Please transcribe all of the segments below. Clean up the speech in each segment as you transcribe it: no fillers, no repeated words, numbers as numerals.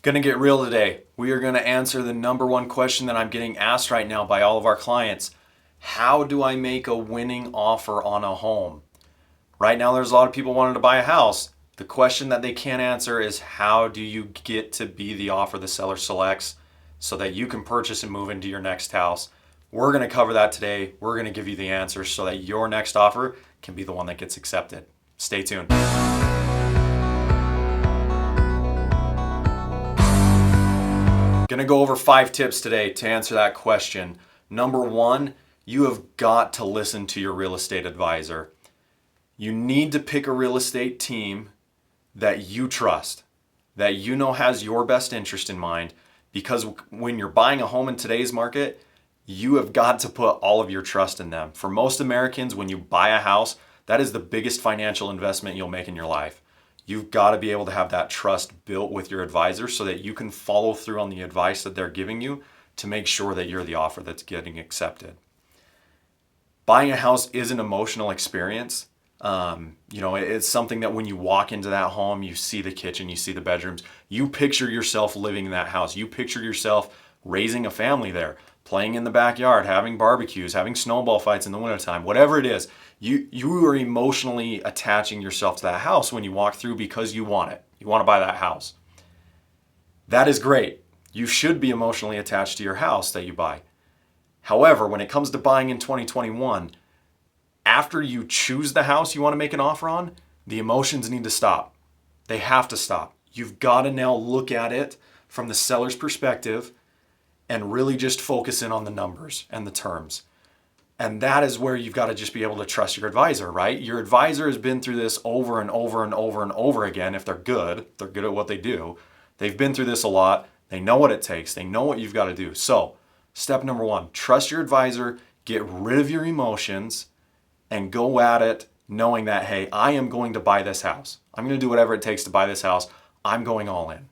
Gonna get real today. We are gonna answer the number one question that I'm getting asked right now by all of our clients. How do I make a winning offer on a home? Right now, there's a lot of people wanting to buy a house. The question that they can't answer is how do you get to be the offer the seller selects so that you can purchase and move into your next house? We're gonna cover that today. We're gonna give you the answers so that your next offer can be the one that gets accepted. Stay tuned. Gonna go over 5 tips today to answer that question. Number 1, you have got to listen to your real estate advisor. You need to pick a real estate team that you trust, that you know has your best interest in mind, because when you're buying a home in today's market, you have got to put all of your trust in them. For most Americans, when you buy a house, that is the biggest financial investment you'll make in your life. You've got to be able to have that trust built with your advisor so that you can follow through on the advice that they're giving you to make sure that you're the offer that's getting accepted. Buying a house is an emotional experience. It's something that when you walk into that home, you see the kitchen, you see the bedrooms, you picture yourself living in that house. You picture yourself raising a family there, playing in the backyard, having barbecues, having snowball fights in the wintertime, whatever it is. You are emotionally attaching yourself to that house when you walk through because you want it. You want to buy that house. That is great. You should be emotionally attached to your house that you buy. However, when it comes to buying in 2021, after you choose the house you want to make an offer on, the emotions need to stop. They have to stop. You've got to now look at it from the seller's perspective and really just focus in on the numbers and the terms. And that is where you've got to just be able to trust your advisor, right? Your advisor has been through this over and over and over and over again. If they're good at what they do. They've been through this a lot. They know what it takes. They know what you've got to do. So step number 1, trust your advisor, get rid of your emotions, and go at it knowing that, hey, I am going to buy this house. I'm going to do whatever it takes to buy this house. I'm going all in.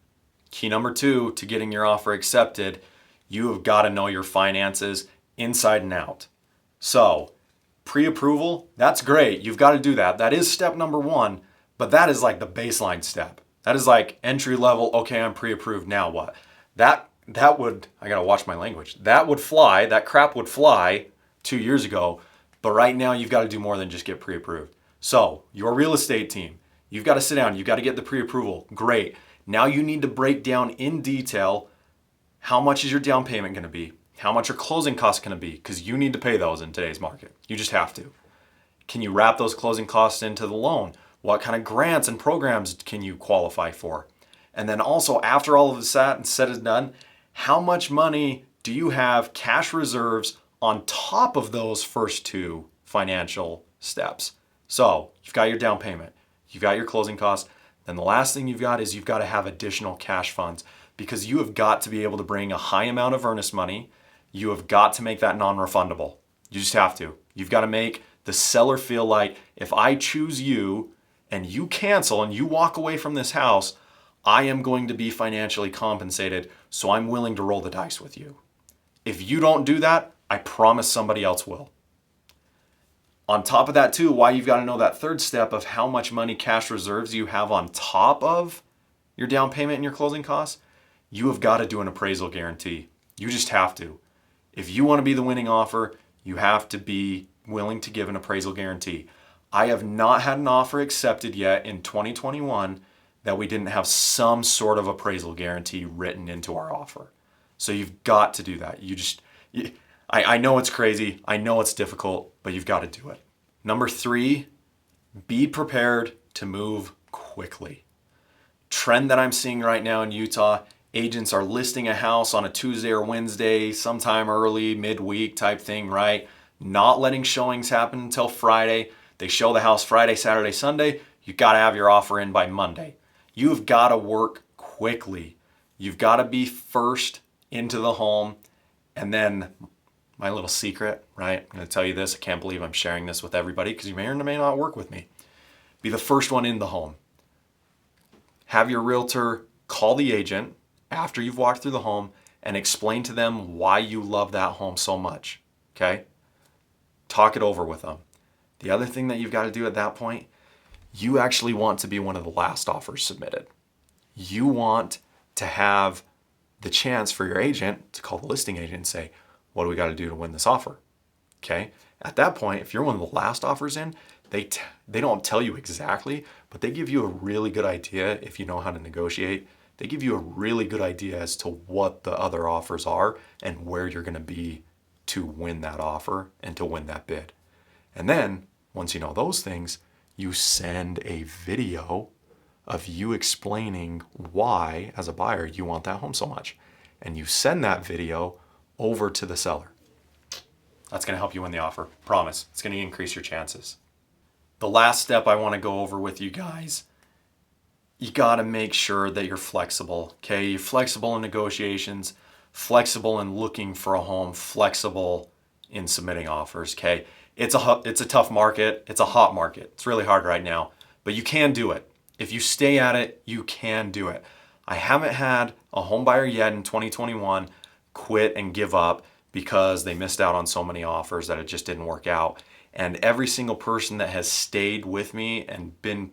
Key number 2 to getting your offer accepted, you have got to know your finances inside and out. So pre-approval, that's great. You've got to do that. That is step number 1, but that is like the baseline step. That is like entry level. Okay, I'm pre-approved. Now what? That would, I got to watch my language. That would fly. That crap would fly 2 years ago. But right now you've got to do more than just get pre-approved. So your real estate team, you've got to sit down. You've got to get the pre-approval. Great. Now you need to break down in detail how much is your down payment going to be? How much are closing costs going to be? Because you need to pay those in today's market. You just have to. Can you wrap those closing costs into the loan? What kind of grants and programs can you qualify for? And then also after all of that and said and done, how much money do you have cash reserves on top of those first 2 financial steps? So you've got your down payment, you've got your closing costs, then the last thing you've got is you've got to have additional cash funds because you have got to be able to bring a high amount of earnest money. You have got to make that non-refundable. You just have to. You've got to make the seller feel like if I choose you and you cancel and you walk away from this house, I am going to be financially compensated, so I'm willing to roll the dice with you. If you don't do that, I promise somebody else will. On top of that too, why you've got to know that third step of how much money cash reserves you have on top of your down payment and your closing costs, you have got to do an appraisal guarantee. You just have to. If you want to be the winning offer, you have to be willing to give an appraisal guarantee. I have not had an offer accepted yet in 2021 that we didn't have some sort of appraisal guarantee written into our offer. So you've got to do that. I know it's crazy. I know it's difficult, but you've got to do it. Number 3, be prepared to move quickly. Trend that I'm seeing right now in Utah, agents are listing a house on a Tuesday or Wednesday, sometime early, midweek type thing, right? Not letting showings happen until Friday. They show the house Friday, Saturday, Sunday. You've got to have your offer in by Monday. You've got to work quickly. You've got to be first into the home. And then my little secret, right? I'm going to tell you this. I can't believe I'm sharing this with everybody because you may or may not work with me. Be the first one in the home. Have your realtor call the agent after you've walked through the home and explain to them why you love that home so much, okay? Talk it over with them. The other thing that you've got to do at that point, you actually want to be one of the last offers submitted. You want to have the chance for your agent to call the listing agent and say, what do we got to do to win this offer? Okay. At that point, if you're one of the last offers in, they don't tell you exactly, but they give you a really good idea if you know how to negotiate. They give you a really good idea as to what the other offers are and where you're going to be to win that offer and to win that bid. And then once you know those things, you send a video of you explaining why, as a buyer, you want that home so much. And you send that video over to the seller. That's going to help you win the offer. Promise. It's going to increase your chances. The last step I want to go over with you guys, you got to make sure that you're flexible. Okay, you're flexible in negotiations, flexible in looking for a home, flexible in submitting offers. Okay, it's a tough market. It's a hot market. It's really hard right now, but you can do it. If you stay at it, you can do it. I haven't had a home buyer yet in 2021 quit and give up because they missed out on so many offers that it just didn't work out. And every single person that has stayed with me and been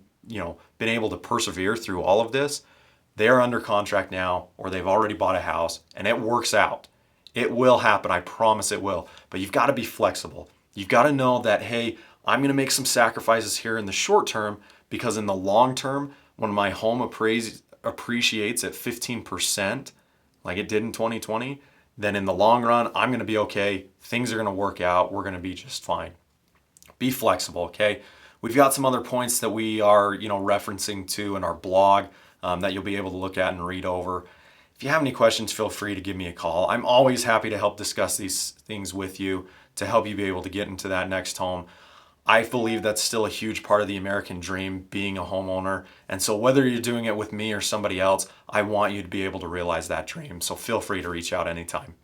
able to persevere through all of this, they're under contract now, or they've already bought a house, and it works out. It will happen. I promise it will. But you've got to be flexible. You've got to know that, hey, I'm going to make some sacrifices here in the short term, because in the long term, when my home appreciates at 15%, like it did in 2020, then in the long run, I'm going to be okay. Things are going to work out. We're going to be just fine. Be flexible, okay? We've got some other points that we are, referencing to in our blog that you'll be able to look at and read over. If you have any questions, feel free to give me a call. I'm always happy to help discuss these things with you to help you be able to get into that next home. I believe that's still a huge part of the American dream, being a homeowner. And so whether you're doing it with me or somebody else, I want you to be able to realize that dream. So feel free to reach out anytime.